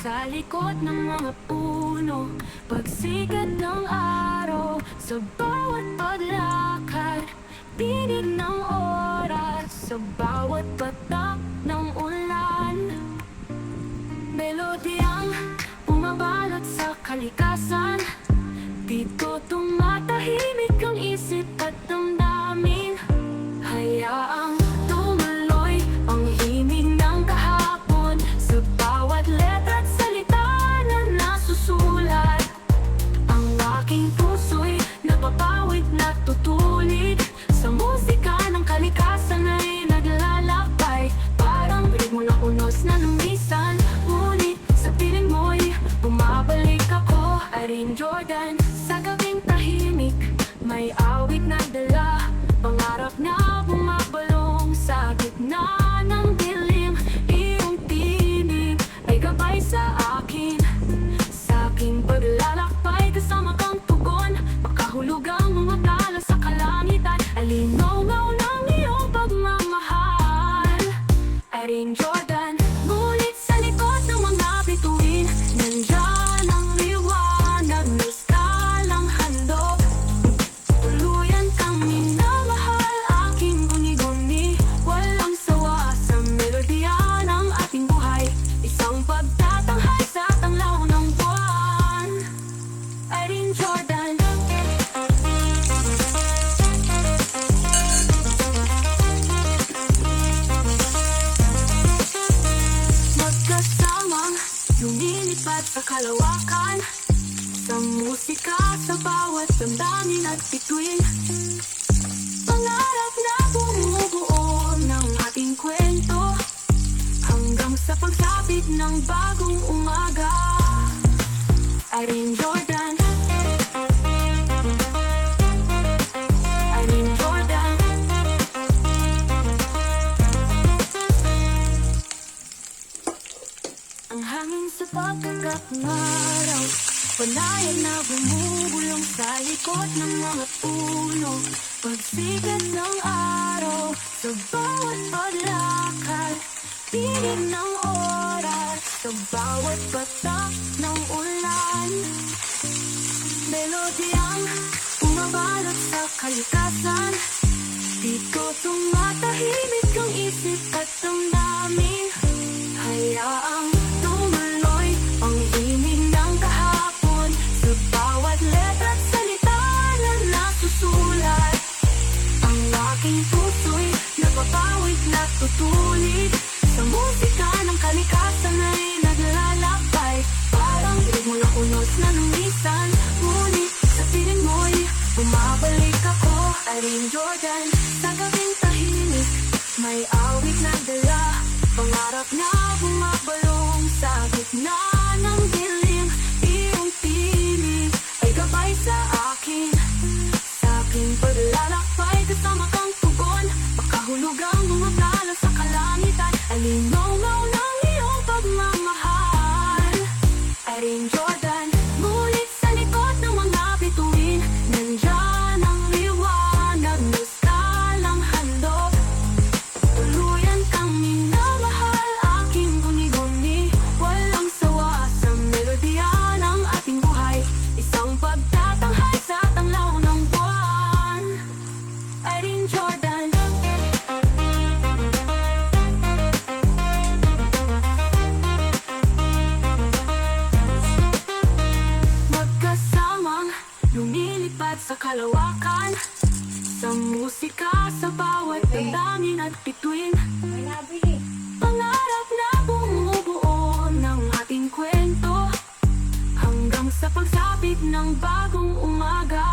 sa likod ng mga puno. Pagsikat ng araw, sa bawat paglakad, tinig ng oras, sa bawat patak ng ulan. Melodyang bumabalot sa kalikasan, dito tumatahimik ang isip at damdamin. Hayaang tumuloy ang himig ng kahapon, sa bawat letra at salita na nasusulat. Ang aking puso'y napapawid na tutulig, sa musika ng kalikasan ay naglalakbay. Parang ritmo ng unos na lumisan, ngunit sa piling mo'y bumabalik ako. Irene Jordan, sa gabing tahimik, may awit na dala, pangarap na bumabalong sa gitna ng dilim. Iyong tinig ay gabay sa aking paglalakbay. Kasama kang tugon, makahulog ang mga tala sa kalangitan. Alinaw-ngaw ng iyong pagmamahal, Irene Jordan. Ngunit sa likod ng mga bituin, nandyan ang liwanag na skalang handog. Tuluyan kang minamahal, aking guni-guni, walang sawa sa melodya ng ating buhay. Isang pagtatanghal sa tanglaw ng buwan, Irene Jordan. Magkasamang lumilipad sa kalawakan, sa musika, sa bawat damdamin at bituin. Pangarap na bumubuo ng ating kwento, hanggang sa pagsapit ng bagong umaga, Irene Jordan. Irene Jordan. Ang hangin sa pagkagat ng araw, panayan na bumubulong sa likod ng mga puno. Pagsikat ng araw, sa bawat paglakad, tinig ng oras, sa bawat patak ng ulan. Melodyang bumabalot sa kalikasan, dito tumatahimik ang isip at damdamin. Hayaang tumuloy ang himig ng kahapon, sa bawat letra at salita na nasusulat. Ang aking puso'y napapawid na tutulig, sa musika ng kalikasan ay naglalakbay. Parang ritmo ng unos na lumisan, ngunit sa piling mo'y bumabalik ako. Irene Jordan, sa gabing tahimik, may awit na dala, pangarap na bumabalong sa gitna ng dilim. Iyong tinig ay gabay sa aking paglalakbay. Kasama kang tugon, makahulog ang mga tala sa kalangitan. Alinaw-ngaw ng iyong pagmamahal, Irene Jordan. Ngunit sa likod ng mga bituin, nandyan ang liwanag na skalang handog. Tuluyan kang minamahal, aking guni-guni, walang sawa sa melodya ng ating buhay. Isang pagtatanghal sa tanglaw ng buwan, Irene Jordan. Magkasamang lumilipad sa kalawakan, sa musika, sa bawat damdamin at bituin. Pangarap na bumubuo ng ating kwento, hanggang sa pagsapit ng bagong umaga,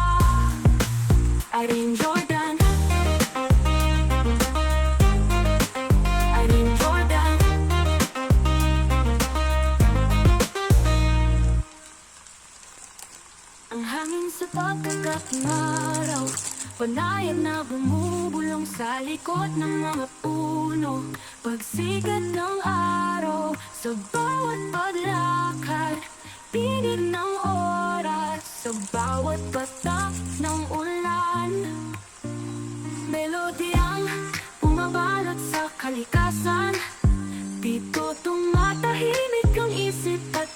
Irene Jordan. Irene Jordan. Ang hangin sa pagkagat ng araw, panayan na bumubulong sa likod ng mga puno. Pagsikat ng araw, sa bawat paglakad, tinig ng oras, sa bawat patak ng ulan. Melodyang kalikasan. Dito tumatahimik ang isip at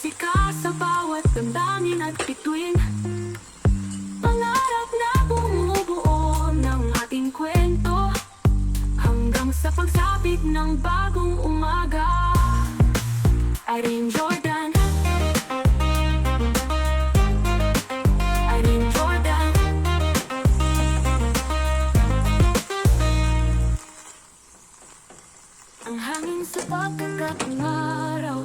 musika sa bawat damdamin at bituin. Pangarap na bumubuo ng ating kwento, hanggang sa pagsapit ng bagong umaga. Irene Jordan, Irene Jordan. Ang hangin sa pagkakataong araw,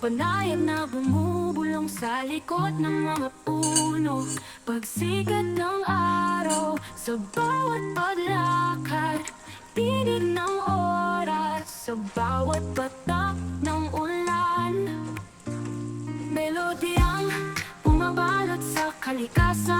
panayam na bumubulong sa likod ng mga puno. Pagsikat ng araw, sa bawat paglakad, tinig ng oras, sa bawat patak ng ulan. Melodiyang bumabalot sa kalikasan.